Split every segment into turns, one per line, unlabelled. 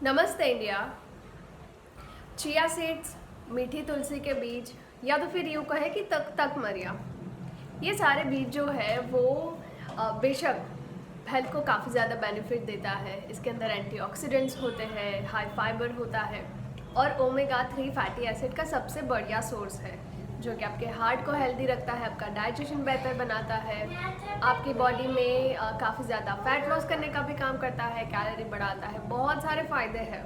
नमस्ते India. Chia seeds, मीठी तुलसी के बीज या तो फिर यूँ कहे कि तक तक मरिया, ये सारे बीज जो है वो बेशक हेल्थ को काफ़ी ज़्यादा बेनिफिट देता है। इसके अंदर एंटीऑक्सीडेंट्स होते हैं, हाई फाइबर होता है और ओमेगा 3 फैटी एसिड का सबसे बढ़िया सोर्स है, जो कि आपके हार्ट को हेल्दी रखता है, आपका डाइजेशन बेहतर बनाता है, आपकी बॉडी में काफ़ी ज़्यादा फैट लॉस करने का भी काम करता है, कैलोरी बढ़ाता है, बहुत सारे फ़ायदे हैं।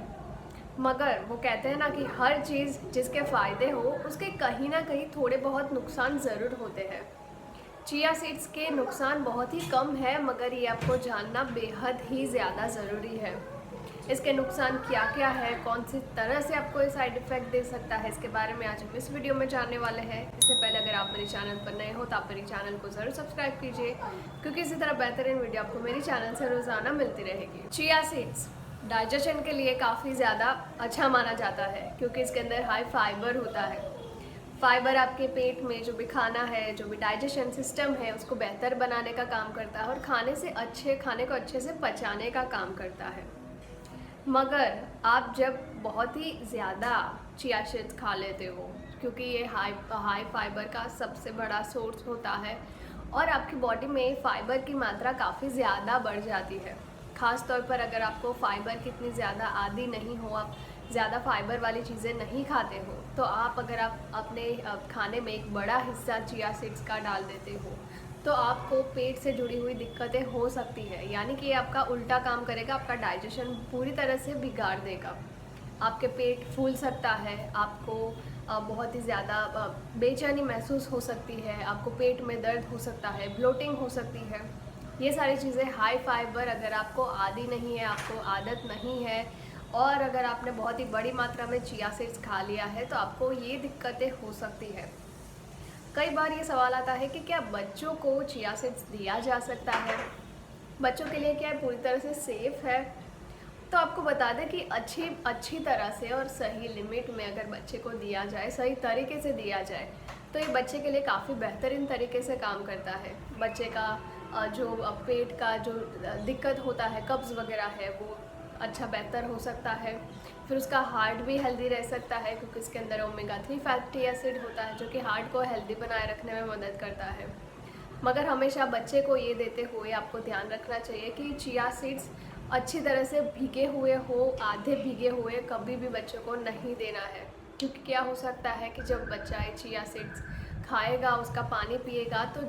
मगर वो कहते हैं ना कि हर चीज़ जिसके फ़ायदे हो उसके कहीं ना कहीं थोड़े बहुत नुकसान ज़रूर होते हैं। चिया सीड्स के नुकसान बहुत ही कम है, मगर ये आपको जानना बेहद ही ज़्यादा ज़रूरी है। इसके नुकसान क्या क्या है, कौन सी तरह से आपको ये साइड इफ़ेक्ट दे सकता है, इसके बारे में आज हम इस वीडियो में जानने वाले हैं। इससे पहले अगर आप मेरे चैनल पर नए हो तो आप मेरे चैनल को ज़रूर सब्सक्राइब कीजिए, क्योंकि इसी तरह बेहतरीन वीडियो आपको मेरे चैनल से रोज़ाना मिलती रहेगी। चिया सीड्स डाइजेशन के लिए काफ़ी ज़्यादा अच्छा माना जाता है, क्योंकि इसके अंदर हाई फाइबर होता है। फाइबर आपके पेट में जो भी खाना है, जो भी डाइजेशन सिस्टम है, उसको बेहतर बनाने का काम करता है और खाने को अच्छे से पचाने का काम करता है। मगर आप जब बहुत ही ज़्यादा चिया सीड्स खा लेते हो, क्योंकि ये हाई फाइबर का सबसे बड़ा सोर्स होता है और आपकी बॉडी में फाइबर की मात्रा काफ़ी ज़्यादा बढ़ जाती है। ख़ास तौर पर अगर आपको फाइबर की इतनी ज़्यादा आदी नहीं हो, आप ज़्यादा फाइबर वाली चीज़ें नहीं खाते हो, तो अगर आप अपने खाने में एक बड़ा हिस्सा चिया सीड्स का डाल देते हो तो आपको पेट से जुड़ी हुई दिक्कतें हो सकती है। यानी कि आपका उल्टा काम करेगा, आपका डाइजेशन पूरी तरह से बिगाड़ देगा। आपके पेट फूल सकता है, आपको बहुत ही ज़्यादा बेचैनी महसूस हो सकती है, आपको पेट में दर्द हो सकता है, ब्लोटिंग हो सकती है। ये सारी चीज़ें हाई फाइबर अगर आपको आदी नहीं है, आपको आदत नहीं है और अगर आपने बहुत ही बड़ी मात्रा में चिया सीड्स खा लिया है तो आपको ये दिक्कतें हो सकती है। कई बार ये सवाल आता है कि क्या बच्चों को चिया सीड्स दिया जा सकता है, बच्चों के लिए क्या पूरी तरह से सेफ़ है? तो आपको बता दें कि अच्छी तरह से और सही लिमिट में अगर बच्चे को दिया जाए, सही तरीके से दिया जाए, तो ये बच्चे के लिए काफ़ी बेहतरीन तरीके से काम करता है। बच्चे का जो पेट का जो दिक्कत होता है, कब्ज़ वगैरह है, वो अच्छा बेहतर हो सकता है। फिर उसका हार्ट भी हेल्दी रह सकता है, क्योंकि इसके अंदर ओमेगा 3 फैटी एसिड होता है, जो कि हार्ट को हेल्दी बनाए रखने में मदद करता है। मगर हमेशा बच्चे को ये देते हुए आपको ध्यान रखना चाहिए कि चिया सीड्स अच्छी तरह से भीगे हुए हो, आधे भीगे हुए कभी भी बच्चे को नहीं देना है। क्योंकि क्या हो सकता है कि जब बच्चा ये चिया सीड्स खाएगा, उसका पानी पिएगा, तो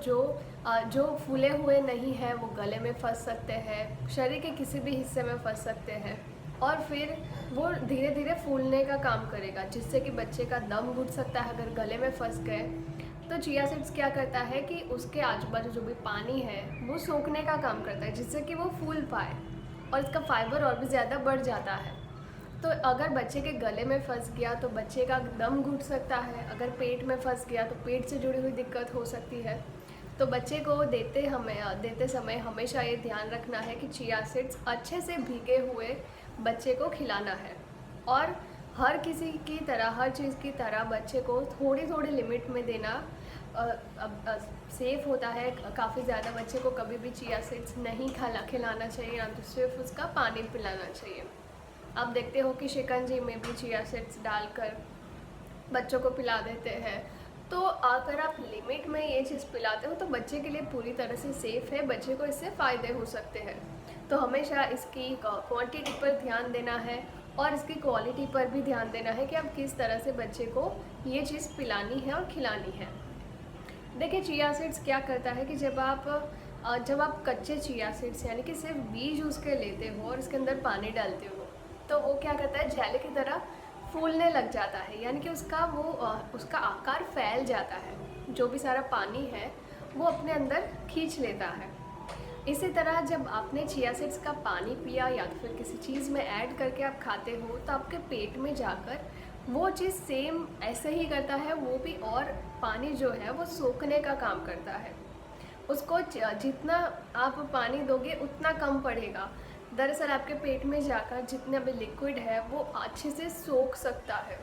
जो फूले हुए नहीं हैं वो गले में फंस सकते हैं, शरीर के किसी भी हिस्से में फंस सकते हैं और फिर वो धीरे धीरे फूलने का काम करेगा, जिससे कि बच्चे का दम घुट सकता है अगर गले में फंस गए। तो चिया सीड्स क्या करता है कि उसके आजू बाजू जो भी पानी है वो सोखने का काम करता है, जिससे कि वो फूल पाए और इसका फाइबर और भी ज़्यादा बढ़ जाता है। तो अगर बच्चे के गले में फंस गया तो बच्चे का दम घुट सकता है, अगर पेट में फंस गया तो पेट से जुड़ी हुई दिक्कत हो सकती है। तो बच्चे को देते समय हमेशा ये ध्यान रखना है कि चिया सीड्स अच्छे से भीगे हुए बच्चे को खिलाना है और हर किसी की तरह, हर चीज़ की तरह बच्चे को थोड़ी थोड़ी लिमिट में देना सेफ़ होता है। काफ़ी ज़्यादा बच्चे को कभी भी चिया सीड्स नहीं खिलाना चाहिए, या तो सिर्फ उसका पानी पिलाना चाहिए। आप देखते हो कि शिकंजी में भी चिया सीड्स डालकर बच्चों को पिला देते हैं। तो अगर आप लिमिट में ये चीज़ पिलाते हो तो बच्चे के लिए पूरी तरह से सेफ़ है, बच्चे को इससे फ़ायदे हो सकते हैं। तो हमेशा इसकी क्वांटिटी पर ध्यान देना है और इसकी क्वालिटी पर भी ध्यान देना है कि आप किस तरह से बच्चे को ये चीज़ पिलानी है और खिलानी है। देखिए, चिया सीड्स क्या करता है कि जब आप कच्चे चिया सीड्स यानी कि सिर्फ बीज उसके लेते हो और इसके अंदर पानी डालते हो, तो वो क्या करता है, जेली की तरह फूलने लग जाता है। यानी कि उसका आकार फैल जाता है, जो भी सारा पानी है वो अपने अंदर खींच लेता है। इसी तरह जब आपने चिया सीड्स का पानी पिया या तो फिर किसी चीज़ में ऐड करके आप खाते हो, तो आपके पेट में जाकर वो चीज़ सेम ऐसे ही करता है, वो भी, और पानी जो है वो सोखने का काम करता है। उसको जितना आप पानी दोगे उतना कम पड़ेगा। दरअसल आपके पेट में जाकर जितना भी लिक्विड है वो अच्छे से सोख सकता है।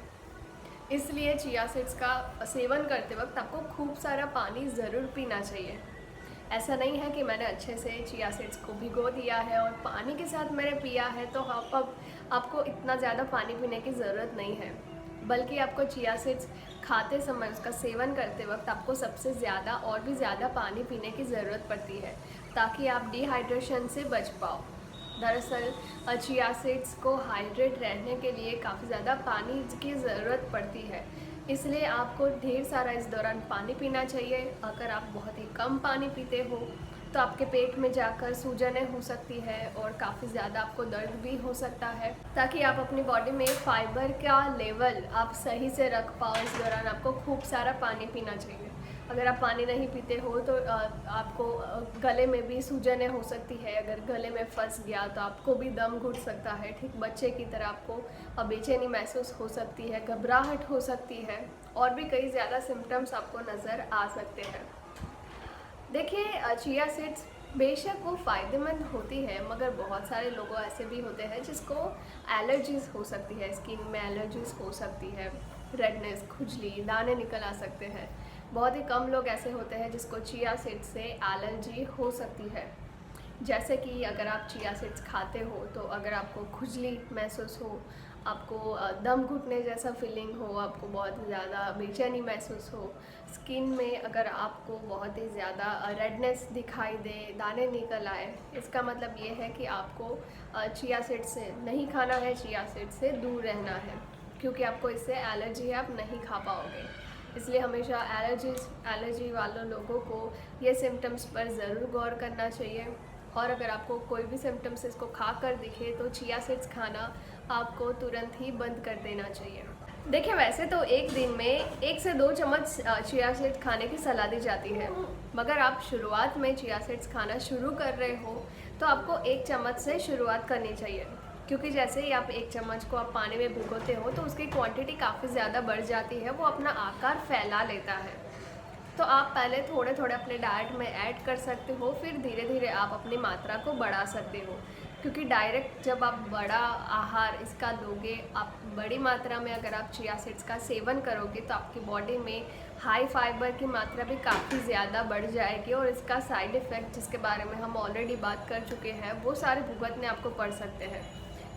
इसलिए चिया सीड्स का सेवन करते वक्त आपको खूब सारा पानी ज़रूर पीना चाहिए। ऐसा नहीं है कि मैंने अच्छे से चिया सीड्स को भिगो दिया है और पानी के साथ मैंने पिया है तो आपको इतना ज़्यादा पानी पीने की ज़रूरत नहीं है, बल्कि आपको चिया सीड्स खाते समय, उसका सेवन करते वक्त आपको सबसे ज़्यादा और भी ज़्यादा पानी पीने की ज़रूरत पड़ती है, ताकि आप डिहाइड्रेशन से बच पाओ। दरअसल चिया सीड्स को हाइड्रेट रहने के लिए काफ़ी ज़्यादा पानी की ज़रूरत पड़ती है, इसलिए आपको ढेर सारा इस दौरान पानी पीना चाहिए। अगर आप बहुत ही कम पानी पीते हो तो आपके पेट में जाकर सूजनें हो सकती है और काफ़ी ज़्यादा आपको दर्द भी हो सकता है। ताकि आप अपनी बॉडी में फाइबर का लेवल आप सही से रख पाओ, इस दौरान आपको खूब सारा पानी पीना चाहिए। अगर आप पानी नहीं पीते हो तो आपको गले में भी सूजनें हो सकती है। अगर गले में फंस गया तो आपको भी दम घुट सकता है। ठीक बच्चे की तरह आपको बेचैनी महसूस हो सकती है, घबराहट हो सकती है और भी कई ज़्यादा सिम्टम्स आपको नज़र आ सकते हैं। देखिए, चिया सीड्स बेशक वो फ़ायदेमंद होती है, मगर बहुत सारे लोग ऐसे भी होते हैं जिसको एलर्जीज़ हो सकती है, स्किन में एलर्जीज़ हो सकती है, रेडनेस, खुजली, दाने निकल आ सकते हैं। बहुत ही कम लोग ऐसे होते हैं जिसको चिया सीड्स से एलर्जी हो सकती है। जैसे कि अगर आप चिया सीड्स खाते हो तो अगर आपको खुजली महसूस हो, आपको दम घुटने जैसा फीलिंग हो, आपको बहुत ज़्यादा बेचैनी महसूस हो, स्किन में अगर आपको बहुत ही ज़्यादा रेडनेस दिखाई दे, दाने निकल आए, इसका मतलब ये है कि आपको चिया सीड्स से नहीं खाना है, चिया सीड्स से दूर रहना है, क्योंकि आपको इससे एलर्जी है, आप नहीं खा पाओगे। इसलिए हमेशा एलर्जी वालों लोगों को ये सिम्टम्स पर ज़रूर गौर करना चाहिए। और अगर आपको कोई भी सिम्टम्स इसको खा कर दिखे तो चिया सीड्स खाना आपको तुरंत ही बंद कर देना चाहिए। देखिए, वैसे तो एक दिन में 1 से 2 चम्मच चिया सीड्स खाने की सलाह दी जाती है, मगर आप शुरुआत में चिया सीड्स खाना शुरू कर रहे हो तो आपको 1 चम्मच से शुरुआत करनी चाहिए, क्योंकि जैसे ही आप 1 चम्मच को आप पानी में भिगोते हो तो उसकी क्वांटिटी काफ़ी ज़्यादा बढ़ जाती है, वो अपना आकार फैला लेता है। तो आप पहले थोड़े थोड़े अपने डाइट में ऐड कर सकते हो, फिर धीरे धीरे आप अपनी मात्रा को बढ़ा सकते हो, क्योंकि डायरेक्ट जब आप बड़ा आहार इसका लोगे, आप बड़ी मात्रा में अगर आप चिया सीड्स का सेवन करोगे तो आपकी बॉडी में हाई फाइबर की मात्रा भी काफ़ी ज़्यादा बढ़ जाएगी और इसका साइड इफ़ेक्ट जिसके बारे में हम ऑलरेडी बात कर चुके हैं वो सारे भुगतने आपको पड़ सकते हैं,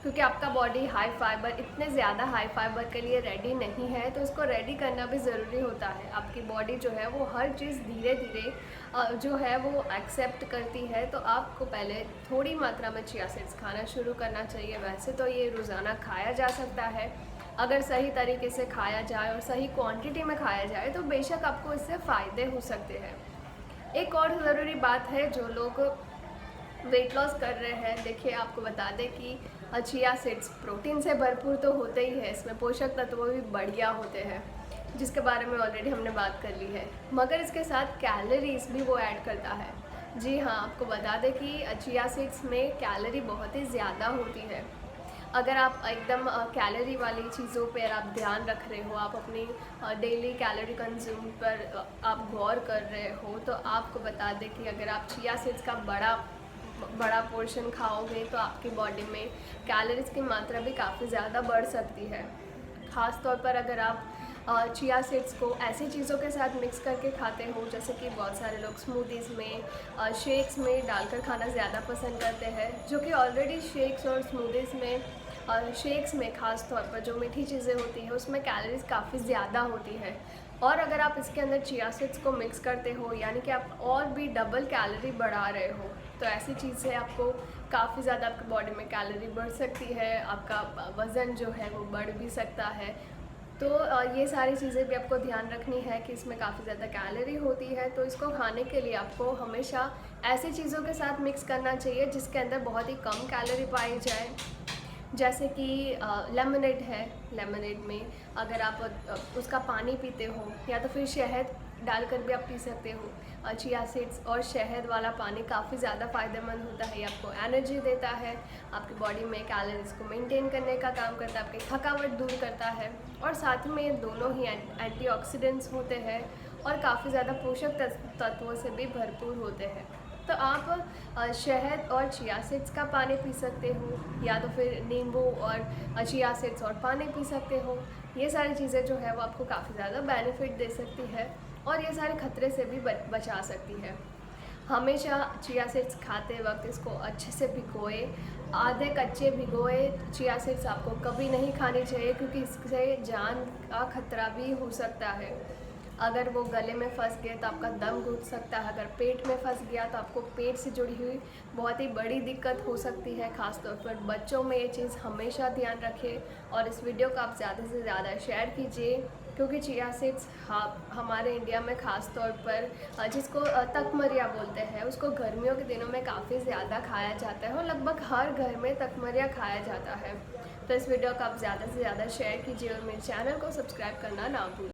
क्योंकि आपका बॉडी हाई फाइबर, इतने ज़्यादा हाई फाइबर के लिए रेडी नहीं है, तो इसको रेडी करना भी ज़रूरी होता है। आपकी बॉडी जो है वो हर चीज़ धीरे धीरे जो है वो एक्सेप्ट करती है, तो आपको पहले थोड़ी मात्रा में चिया सीड्स खाना शुरू करना चाहिए। वैसे तो ये रोज़ाना खाया जा सकता है, अगर सही तरीके से खाया जाए और सही क्वांटिटी में खाया जाए तो बेशक आपको इससे फ़ायदे हो सकते हैं। एक और ज़रूरी बात है, जो लोग वेट लॉस कर रहे हैं, देखिए आपको बता दें कि चिया सीड्स प्रोटीन से भरपूर तो होते ही है, इसमें पोषक तत्व भी बढ़िया होते हैं, जिसके बारे में ऑलरेडी हमने बात कर ली है, मगर इसके साथ कैलोरीज भी वो ऐड करता है। जी हाँ, आपको बता दें कि चिया सीड्स में कैलोरी बहुत ही ज़्यादा होती है। अगर आप एकदम कैलोरी वाली चीज़ों पर आप ध्यान रख रहे हो, आप अपनी डेली कैलोरी कंज्यूम पर आप गौर कर रहे हो, तो आपको बता दें कि अगर आप चिया सीड्स का बड़ा पोर्शन खाओगे तो आपकी बॉडी में कैलोरीज की मात्रा भी काफ़ी ज़्यादा बढ़ सकती है। ख़ास तौर पर अगर आप चिया सीड्स को ऐसी चीज़ों के साथ मिक्स करके खाते हो, जैसे कि बहुत सारे लोग स्मूदीज़ में, शेक्स में डालकर खाना ज़्यादा पसंद करते हैं, जो कि ऑलरेडी शेक्स और स्मूदीज़ में और शेक्स में ख़ास तौर पर जो मीठी चीज़ें होती हैं उसमें कैलोरीज काफ़ी ज़्यादा होती है। और अगर आप इसके अंदर चिया सीड्स को मिक्स करते हो, यानी कि आप और भी डबल कैलोरी बढ़ा रहे हो, तो ऐसी चीज़ से आपको काफ़ी ज़्यादा आपकी बॉडी में कैलोरी बढ़ सकती है, आपका वज़न जो है वो बढ़ भी सकता है। तो ये सारी चीज़ें भी आपको ध्यान रखनी है कि इसमें काफ़ी ज़्यादा कैलोरी होती है, तो इसको खाने के लिए आपको हमेशा ऐसी चीज़ों के साथ मिक्स करना चाहिए जिसके अंदर बहुत ही कम कैलोरी पाई जाए, जैसे कि लेमनेड है। लेमनेड में अगर आप उसका पानी पीते हो या तो फिर शहद डालकर भी आप पी सकते हो। चिया सीड्स और शहद वाला पानी काफ़ी ज़्यादा फ़ायदेमंद होता है, ये आपको एनर्जी देता है, आपकी बॉडी में कैलोरीज को मेंटेन करने का काम करता है, आपकी थकावट दूर करता है, और साथ में ये दोनों ही एंटीऑक्सीडेंट्स होते हैं और काफ़ी ज़्यादा पोषक तत्वों से भी भरपूर होते हैं। तो आप शहद और चिया सीड्स का पानी पी सकते हो, या तो फिर नींबू और चिया सीड्स और पानी पी सकते हो। ये सारी चीज़ें जो है वो आपको काफ़ी ज़्यादा बेनिफिट दे सकती है और ये सारे खतरे से भी बचा सकती है। हमेशा चिया सीड्स खाते वक्त इसको अच्छे से भिगोए, आधे कच्चे भिगोए चिया सीड्स आपको कभी नहीं खानी चाहिए, क्योंकि इससे जान का खतरा भी हो सकता है। अगर वो गले में फंस गए तो आपका दम घुट सकता है, अगर पेट में फंस गया तो आपको पेट से जुड़ी हुई बहुत ही बड़ी दिक्कत हो सकती है। ख़ासतौर पर बच्चों में ये चीज़ हमेशा ध्यान रखें और इस वीडियो को आप ज़्यादा से ज़्यादा शेयर कीजिए, क्योंकि चिया सीड्स हमारे इंडिया में ख़ास तौर पर जिसको तकमरिया बोलते हैं, उसको गर्मियों के दिनों में काफ़ी ज़्यादा खाया जाता है और लगभग हर घर में तकमरिया खाया जाता है। तो इस वीडियो को आप ज़्यादा से ज़्यादा शेयर कीजिए और मेरे चैनल को सब्सक्राइब करना ना भूलें।